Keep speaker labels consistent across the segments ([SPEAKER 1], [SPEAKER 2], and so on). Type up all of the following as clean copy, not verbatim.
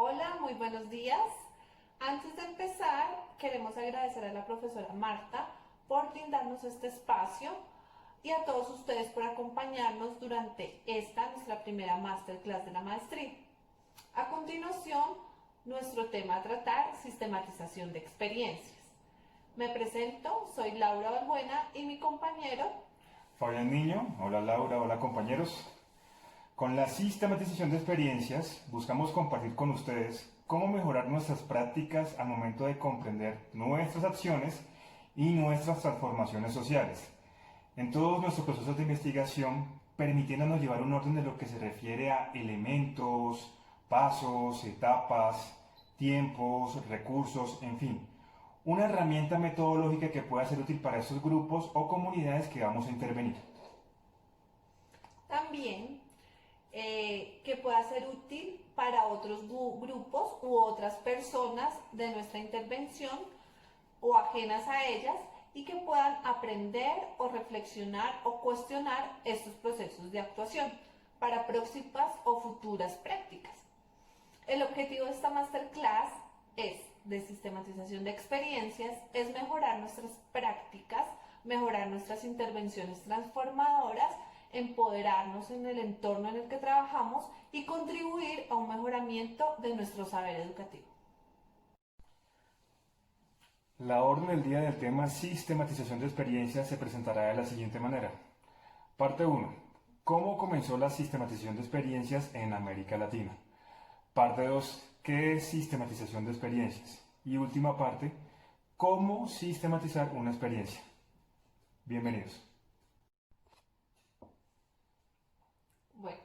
[SPEAKER 1] Hola, muy buenos días. Antes de empezar, queremos agradecer a la profesora Marta por brindarnos este espacio y a todos ustedes por acompañarnos durante esta, nuestra primera masterclass de la maestría. A continuación, nuestro tema a tratar, sistematización de experiencias. Me presento, soy Laura Balbuena y mi compañero
[SPEAKER 2] Fabián Niño, hola Laura, hola compañeros. Con la sistematización de experiencias buscamos compartir con ustedes cómo mejorar nuestras prácticas al momento de comprender nuestras acciones y nuestras transformaciones sociales. En todos nuestros procesos de investigación, permitiéndonos llevar un orden de lo que se refiere a elementos, pasos, etapas, tiempos, recursos, en fin. Una herramienta metodológica que pueda ser útil para estos grupos o comunidades que vamos a intervenir.
[SPEAKER 1] también que pueda ser útil para otros grupos u otras personas de nuestra intervención o ajenas a ellas y que puedan aprender o reflexionar o cuestionar estos procesos de actuación para próximas o futuras prácticas. El objetivo de esta masterclass es de sistematización de experiencias, es mejorar nuestras prácticas, mejorar nuestras intervenciones transformadoras, empoderarnos en el entorno en el que trabajamos y contribuir a un mejoramiento de nuestro saber educativo.
[SPEAKER 2] La orden del día del tema sistematización de experiencias se presentará de la siguiente manera. Parte 1. ¿Cómo comenzó la sistematización de experiencias en América Latina? Parte 2. ¿Qué es sistematización de experiencias? Y última parte, ¿cómo sistematizar una experiencia? Bienvenidos.
[SPEAKER 1] Bueno,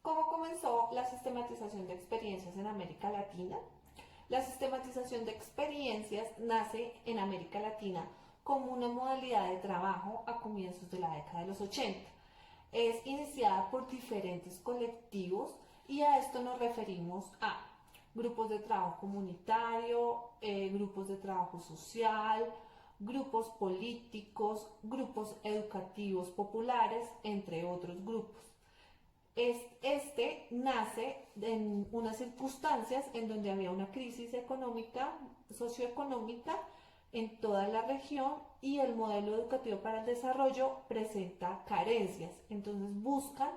[SPEAKER 1] ¿cómo comenzó la sistematización de experiencias en América Latina? La sistematización de experiencias nace en América Latina como una modalidad de trabajo a comienzos de la década de los 80. Es iniciada por diferentes colectivos y a esto nos referimos a grupos de trabajo comunitario, grupos de trabajo social, grupos políticos, grupos educativos populares, entre otros grupos. Este nace en unas circunstancias en donde había una crisis económica, socioeconómica en toda la región y el modelo educativo para el desarrollo presenta carencias. Entonces buscan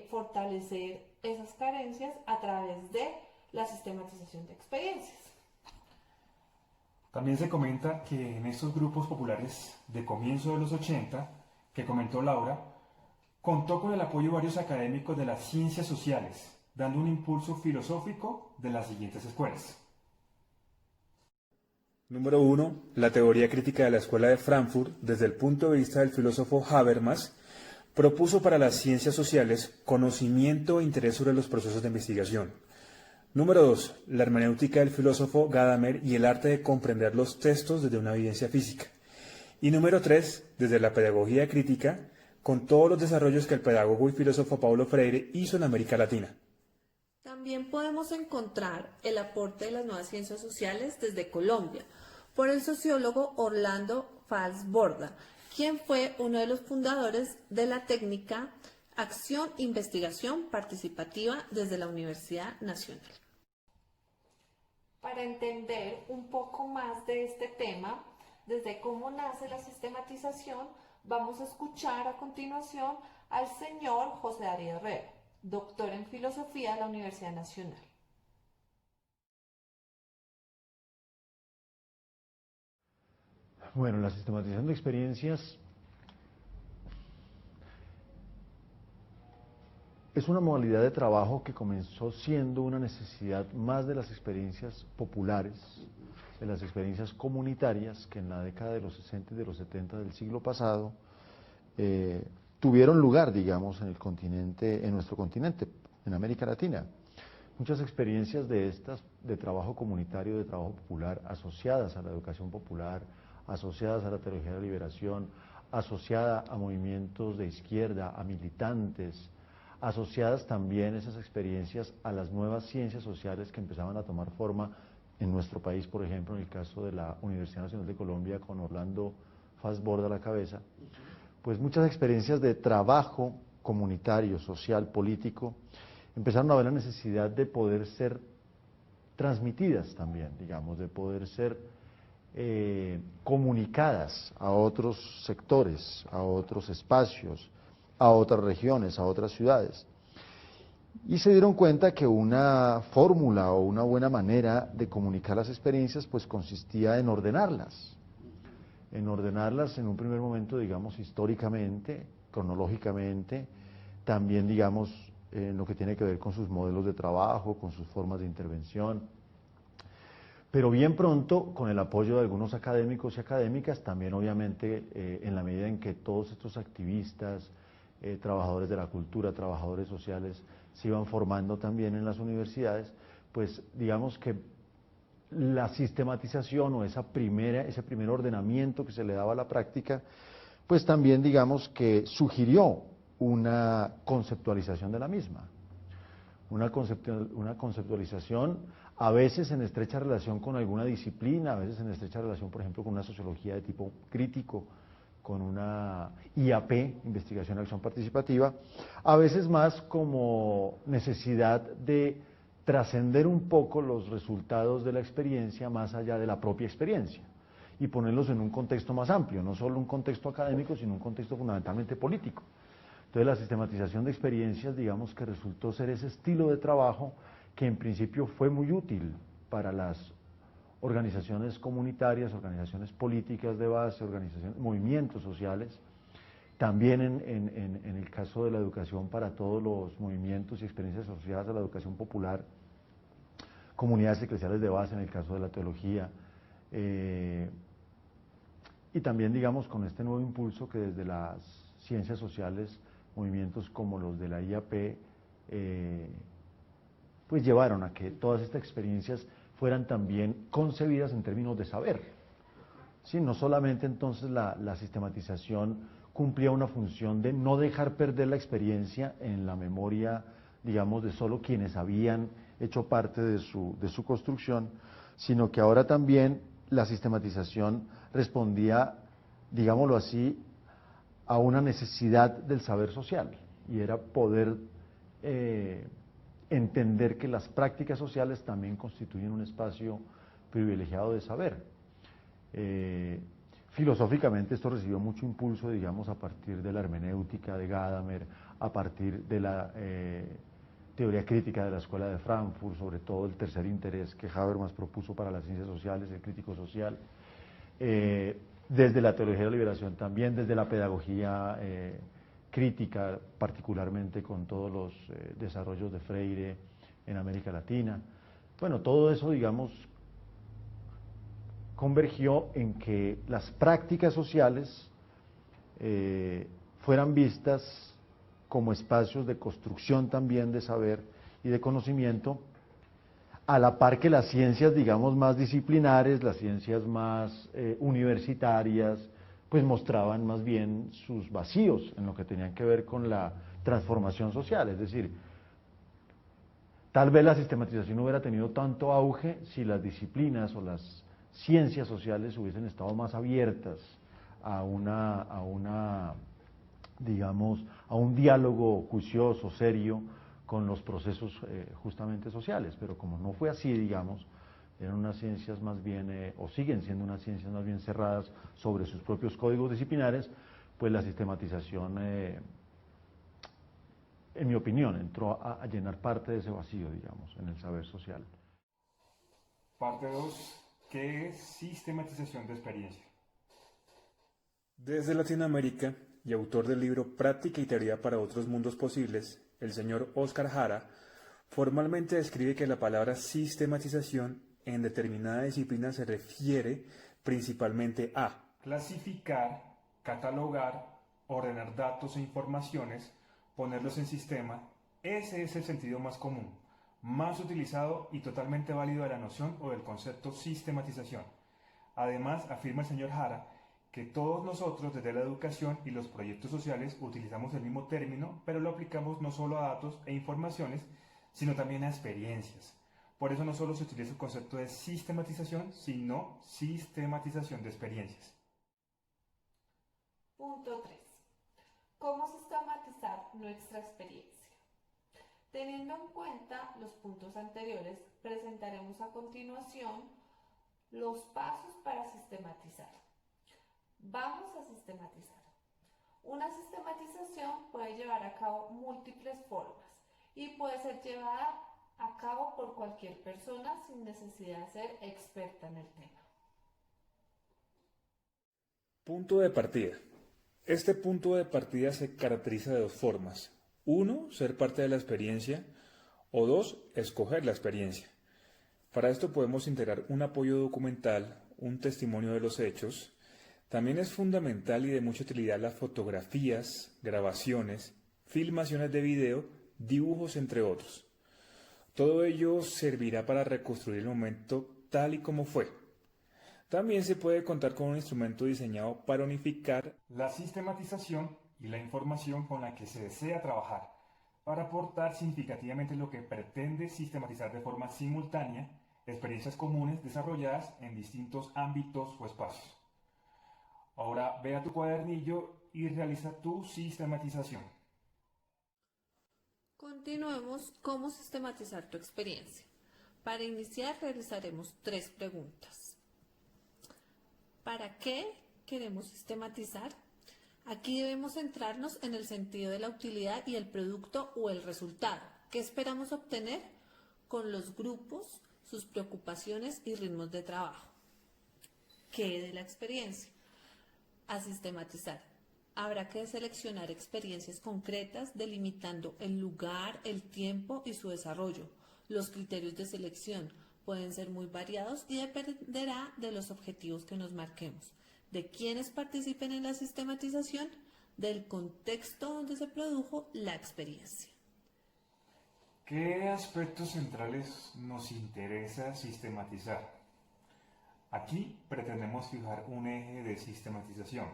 [SPEAKER 1] fortalecer esas carencias a través de la sistematización de experiencias.
[SPEAKER 2] También se comenta que en estos grupos populares de comienzo de los 80, que comentó Laura, contó con el apoyo de varios académicos de las ciencias sociales, dando un impulso filosófico de las siguientes escuelas. Número 1. La teoría crítica de la Escuela de Frankfurt, desde el punto de vista del filósofo Habermas, propuso para las ciencias sociales conocimiento e interés sobre los procesos de investigación. Número 2. La hermenéutica del filósofo Gadamer y el arte de comprender los textos desde una evidencia física. Y número 3. Desde la pedagogía crítica, con todos los desarrollos que el pedagogo y filósofo Paulo Freire hizo en América Latina.
[SPEAKER 1] También podemos encontrar el aporte de las nuevas ciencias sociales desde Colombia por el sociólogo Orlando Falsborda, quien fue uno de los fundadores de la técnica Acción-Investigación Participativa desde la Universidad Nacional. Para entender un poco más de este tema, desde cómo nace la sistematización, vamos a escuchar a continuación al señor José Darío Herrera, doctor en filosofía de la Universidad Nacional.
[SPEAKER 3] Bueno, la sistematización de experiencias es una modalidad de trabajo que comenzó siendo una necesidad más de las experiencias populares, de las experiencias comunitarias que en la década de los 60 y de los 70 del siglo pasado tuvieron lugar, digamos, en el continente, en nuestro continente, en América Latina. Muchas experiencias de estas, de trabajo comunitario, de trabajo popular, asociadas a la educación popular, asociadas a la teología de la liberación, asociada a movimientos de izquierda, a militantes, asociadas también esas experiencias a las nuevas ciencias sociales que empezaban a tomar forma en nuestro país, por ejemplo, en el caso de la Universidad Nacional de Colombia, con Orlando Fassborda a la cabeza, pues muchas experiencias de trabajo comunitario, social, político, empezaron a ver la necesidad de poder ser transmitidas también, digamos, de poder ser comunicadas a otros sectores, a otros espacios, a otras regiones, a otras ciudades. Y se dieron cuenta que una fórmula o una buena manera de comunicar las experiencias pues consistía en ordenarlas en un primer momento, digamos, históricamente, cronológicamente, también, digamos, en lo que tiene que ver con sus modelos de trabajo, con sus formas de intervención. Pero bien pronto, con el apoyo de algunos académicos y académicas, también obviamente en la medida en que todos estos activistas, trabajadores de la cultura, trabajadores sociales, se iban formando también en las universidades, pues digamos que la sistematización o ese primer ordenamiento que se le daba a la práctica, pues también digamos que sugirió una conceptualización de la misma. Una conceptualización a veces en estrecha relación con alguna disciplina, a veces en estrecha relación, por ejemplo, con una sociología de tipo crítico, con una IAP, Investigación, Acción Participativa, a veces más como necesidad de trascender un poco los resultados de la experiencia más allá de la propia experiencia y ponerlos en un contexto más amplio, no solo un contexto académico, sino un contexto fundamentalmente político. Entonces la sistematización de experiencias, digamos que resultó ser ese estilo de trabajo que en principio fue muy útil para las organizaciones comunitarias, organizaciones políticas de base, movimientos sociales, también en el caso de la educación para todos los movimientos y experiencias asociadas a la educación popular, comunidades eclesiales de base en el caso de la teología, y también digamos con este nuevo impulso que desde las ciencias sociales, movimientos como los de la IAP, pues llevaron a que todas estas experiencias fueran también concebidas en términos de saber. ¿Sí? No solamente entonces la sistematización cumplía una función de no dejar perder la experiencia en la memoria, digamos, de solo quienes habían hecho parte de su construcción, sino que ahora también la sistematización respondía, digámoslo así, a una necesidad del saber social, y era poder entender que las prácticas sociales también constituyen un espacio privilegiado de saber. Filosóficamente esto recibió mucho impulso, digamos, a partir de la hermenéutica de Gadamer, a partir de la teoría crítica de la Escuela de Frankfurt, sobre todo el tercer interés que Habermas propuso para las ciencias sociales, el crítico social, desde la teología de la liberación también, desde la pedagogía crítica, particularmente con todos los desarrollos de Freire en América Latina. Bueno, todo eso, digamos, convergió en que las prácticas sociales fueran vistas como espacios de construcción también de saber y de conocimiento, a la par que las ciencias, digamos, más disciplinares, las ciencias más universitarias, pues mostraban más bien sus vacíos en lo que tenían que ver con la transformación social. Es decir, tal vez la sistematización no hubiera tenido tanto auge si las disciplinas o las ciencias sociales hubiesen estado más abiertas a digamos, a un diálogo juicioso, serio, con los procesos justamente sociales, pero como no fue así, digamos, eran unas ciencias más bien, o siguen siendo unas ciencias más bien cerradas sobre sus propios códigos disciplinares, pues la sistematización, en mi opinión, entró a llenar parte de ese vacío, digamos, en el saber social.
[SPEAKER 2] Parte 2. ¿Qué es sistematización de experiencia? Desde Latinoamérica, y autor del libro Práctica y Teoría para otros mundos posibles, el señor Óscar Jara formalmente describe que la palabra sistematización en determinada disciplina se refiere principalmente a clasificar, catalogar, ordenar datos e informaciones, ponerlos en sistema. Ese es el sentido más común, más utilizado y totalmente válido de la noción o del concepto sistematización. Además, afirma el señor Jara que todos nosotros desde la educación y los proyectos sociales utilizamos el mismo término, pero lo aplicamos no solo a datos e informaciones, sino también a experiencias. Por eso no solo se utiliza el concepto de sistematización, sino sistematización de experiencias.
[SPEAKER 1] Punto 3. ¿Cómo sistematizar nuestra experiencia? Teniendo en cuenta los puntos anteriores, presentaremos a continuación los pasos para sistematizar. Vamos a sistematizar. Una sistematización puede llevar a cabo múltiples formas y puede ser llevada a cabo por cualquier persona sin necesidad de ser experta en el tema.
[SPEAKER 4] Punto de partida. Este punto de partida se caracteriza de dos formas. Uno, ser parte de la experiencia, o dos, escoger la experiencia. Para esto podemos integrar un apoyo documental, un testimonio de los hechos. También es fundamental y de mucha utilidad las fotografías, grabaciones, filmaciones de video, dibujos, entre otros. Todo ello servirá para reconstruir el momento tal y como fue. También se puede contar con un instrumento diseñado para unificar
[SPEAKER 2] la sistematización y la información con la que se desea trabajar, para aportar significativamente lo que pretende sistematizar de forma simultánea experiencias comunes desarrolladas en distintos ámbitos o espacios. Ahora ve a tu cuadernillo y realiza tu sistematización.
[SPEAKER 1] Continuemos cómo sistematizar tu experiencia. Para iniciar realizaremos 3 preguntas. ¿Para qué queremos sistematizar? Aquí debemos centrarnos en el sentido de la utilidad y el producto o el resultado. ¿Qué esperamos obtener con los grupos, sus preocupaciones y ritmos de trabajo? ¿Qué de la experiencia? A sistematizar. Habrá que seleccionar experiencias concretas delimitando el lugar, el tiempo y su desarrollo. Los criterios de selección pueden ser muy variados y dependerá de los objetivos que nos marquemos, de quienes participen en la sistematización, del contexto donde se produjo la experiencia.
[SPEAKER 2] ¿Qué aspectos centrales nos interesa sistematizar? Aquí pretendemos fijar un eje de sistematización.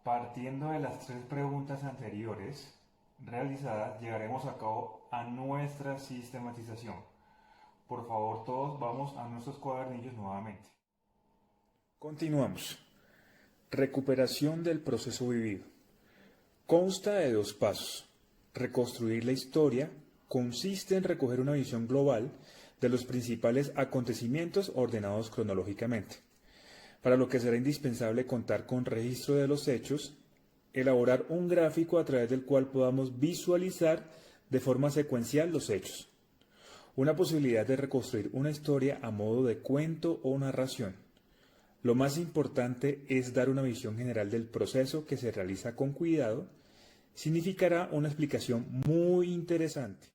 [SPEAKER 2] Partiendo de las 3 preguntas anteriores realizadas, llegaremos a cabo a nuestra sistematización. Por favor, todos vamos a nuestros cuadernillos nuevamente.
[SPEAKER 4] Continuamos. Recuperación del proceso vivido. Consta de 2 pasos. Reconstruir la historia consiste en recoger una visión global de los principales acontecimientos ordenados cronológicamente, para lo que será indispensable contar con registro de los hechos, elaborar un gráfico a través del cual podamos visualizar de forma secuencial los hechos. Una posibilidad de reconstruir una historia a modo de cuento o narración. Lo más importante es dar una visión general del proceso que se realiza con cuidado. Significará una explicación muy interesante.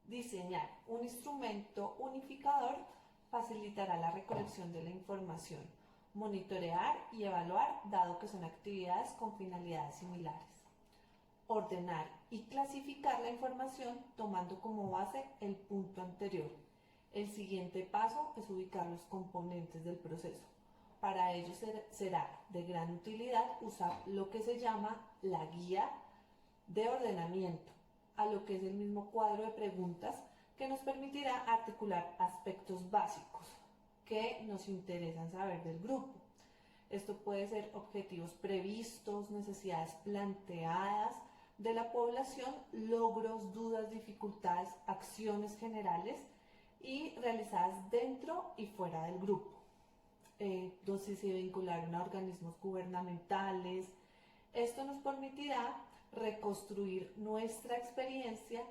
[SPEAKER 1] Diseñar un instrumento unificador facilitará la recolección de la información, monitorear y evaluar, dado que son actividades con finalidades similares. Ordenar y clasificar la información tomando como base el punto anterior. El siguiente paso es ubicar los componentes del proceso. Para ello será de gran utilidad usar lo que se llama la guía de ordenamiento, a lo que es el mismo cuadro de preguntas que nos permitirá articular aspectos básicos que nos interesan saber del grupo. Esto puede ser objetivos previstos, necesidades planteadas de la población, logros, dudas, dificultades, acciones generales y realizadas dentro y fuera del grupo. Entonces se vincularon a organismos gubernamentales. Esto nos permitirá reconstruir nuestra experiencia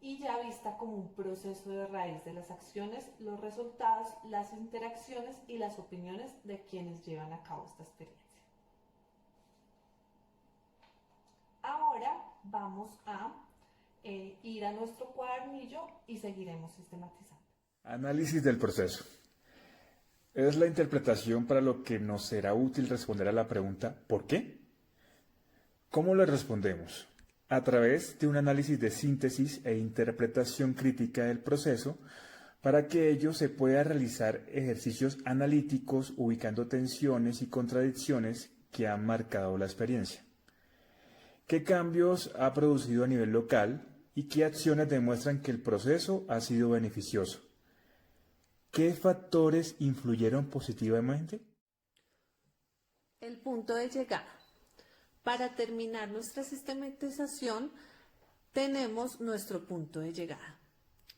[SPEAKER 1] y ya vista como un proceso de raíz de las acciones, los resultados, las interacciones y las opiniones de quienes llevan a cabo esta experiencia. Ahora vamos a ir a nuestro cuadernillo y seguiremos sistematizando.
[SPEAKER 4] Análisis del proceso. Es la interpretación para lo que nos será útil responder a la pregunta ¿por qué? ¿Cómo le respondemos? A través de un análisis de síntesis e interpretación crítica del proceso. Para que ello se pueda realizar ejercicios analíticos ubicando tensiones y contradicciones que han marcado la experiencia. ¿Qué cambios ha producido a nivel local y qué acciones demuestran que el proceso ha sido beneficioso? ¿Qué factores influyeron positivamente?
[SPEAKER 1] El punto de llegada. Para terminar nuestra sistematización, tenemos nuestro punto de llegada.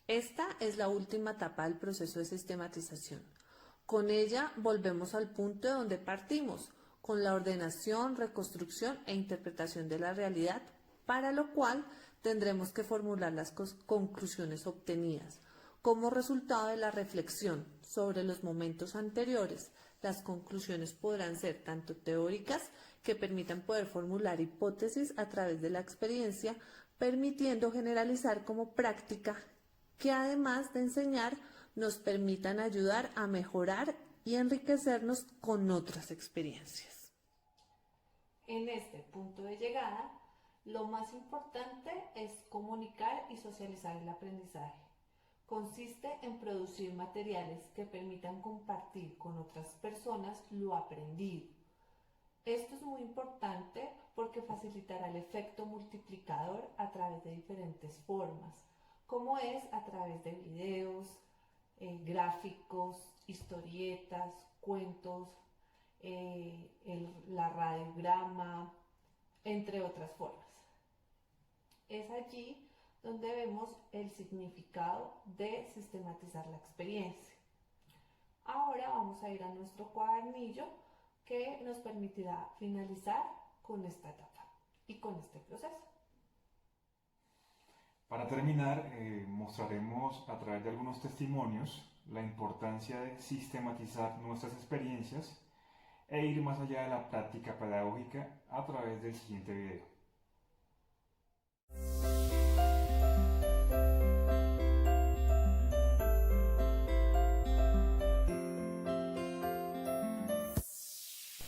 [SPEAKER 1] Esta es la última etapa del proceso de sistematización. Con ella volvemos al punto de donde partimos, con la ordenación, reconstrucción e interpretación de la realidad, para lo cual tendremos que formular las conclusiones obtenidas. Como resultado de la reflexión sobre los momentos anteriores, las conclusiones podrán ser tanto teóricas, que permitan poder formular hipótesis a través de la experiencia, permitiendo generalizar como práctica, que además de enseñar, nos permitan ayudar a mejorar y enriquecernos con otras experiencias. En este punto de llegada, lo más importante es comunicar y socializar el aprendizaje. Consiste en producir materiales que permitan compartir con otras personas lo aprendido. Esto es muy importante porque facilitará el efecto multiplicador a través de diferentes formas, como es a través de videos, gráficos, historietas, cuentos, la radiograma, entre otras formas. Es allí donde vemos el significado de sistematizar la experiencia. Ahora vamos a ir a nuestro cuadernillo que nos permitirá finalizar con esta etapa y con este proceso.
[SPEAKER 2] Para terminar, mostraremos a través de algunos testimonios la importancia de sistematizar nuestras experiencias e ir más allá de la práctica pedagógica a través del siguiente video.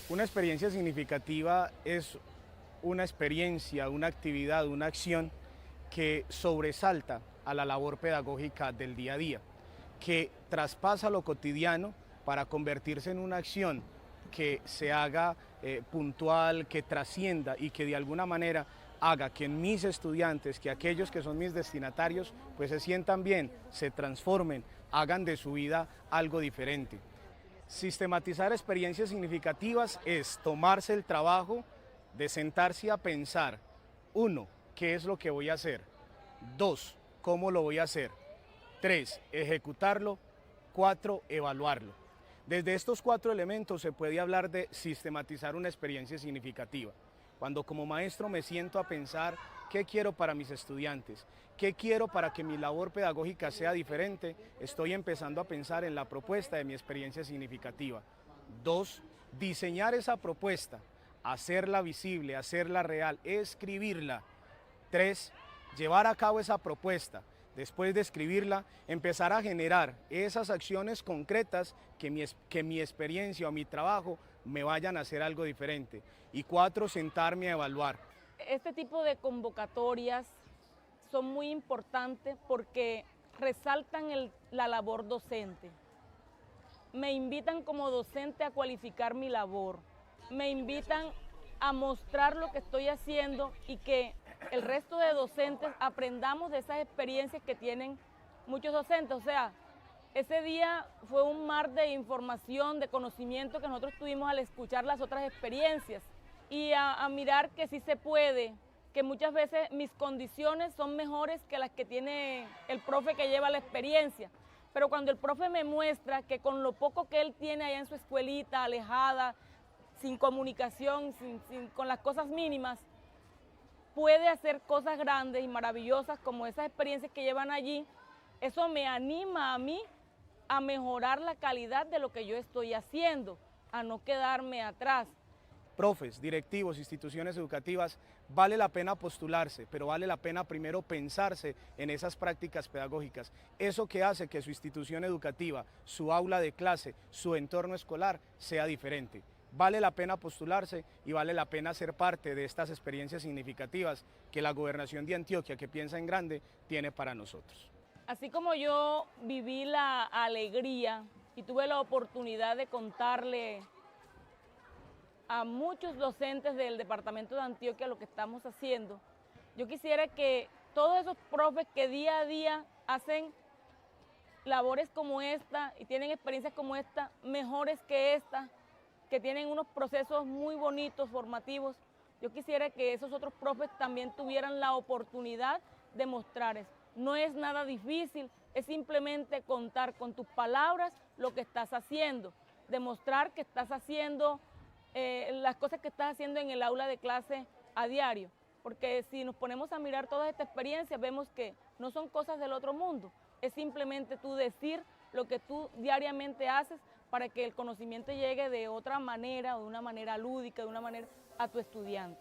[SPEAKER 5] Una experiencia significativa es una experiencia, una actividad, una acción que sobresalta a la labor pedagógica del día a día, que traspasa lo cotidiano para convertirse en una acción que se haga puntual, que trascienda y que de alguna manera haga que mis estudiantes, que aquellos que son mis destinatarios, pues se sientan bien, se transformen, hagan de su vida algo diferente. Sistematizar experiencias significativas es tomarse el trabajo de sentarse a pensar, 1, ¿qué es lo que voy a hacer? 2, ¿cómo lo voy a hacer? 3, ejecutarlo. 4, evaluarlo. Desde estos 4 elementos se puede hablar de sistematizar una experiencia significativa. Cuando como maestro me siento a pensar qué quiero para mis estudiantes, qué quiero para que mi labor pedagógica sea diferente, estoy empezando a pensar en la propuesta de mi experiencia significativa. 2, diseñar esa propuesta, hacerla visible, hacerla real, escribirla. 3, llevar a cabo esa propuesta. Después de escribirla, empezar a generar esas acciones concretas que mi experiencia o mi trabajo me vayan a hacer algo diferente. Y 4, sentarme a evaluar.
[SPEAKER 6] Este tipo de convocatorias son muy importantes porque resaltan la labor docente. Me invitan como docente a cualificar mi labor. Me invitan a mostrar lo que estoy haciendo y que el resto de docentes aprendamos de esas experiencias que tienen muchos docentes. O sea, ese día fue un mar de información, de conocimiento que nosotros tuvimos al escuchar las otras experiencias y a mirar que sí se puede, que muchas veces mis condiciones son mejores que las que tiene el profe que lleva la experiencia. Pero cuando el profe me muestra que con lo poco que él tiene allá en su escuelita, alejada, sin comunicación, con las cosas mínimas, puede hacer cosas grandes y maravillosas como esas experiencias que llevan allí, eso me anima a mí a mejorar la calidad de lo que yo estoy haciendo, a no quedarme atrás.
[SPEAKER 5] Profes, directivos, instituciones educativas, vale la pena postularse, pero vale la pena primero pensarse en esas prácticas pedagógicas. Eso que hace que su institución educativa, su aula de clase, su entorno escolar sea diferente. Vale la pena postularse y vale la pena ser parte de estas experiencias significativas que la Gobernación de Antioquia, que piensa en grande, tiene para nosotros.
[SPEAKER 6] Así como yo viví la alegría y tuve la oportunidad de contarle a muchos docentes del departamento de Antioquia lo que estamos haciendo, yo quisiera que todos esos profes que día a día hacen labores como esta y tienen experiencias como esta, mejores que esta, que tienen unos procesos muy bonitos, formativos, yo quisiera que esos otros profes también tuvieran la oportunidad demostrar eso. No es nada difícil, es simplemente contar con tus palabras lo que estás haciendo, demostrar que estás haciendo las cosas que estás haciendo en el aula de clase a diario. Porque si nos ponemos a mirar todas estas experiencias, vemos que no son cosas del otro mundo, es simplemente tú decir lo que tú diariamente haces para que el conocimiento llegue de otra manera, o de una manera lúdica, de una manera a tu estudiante.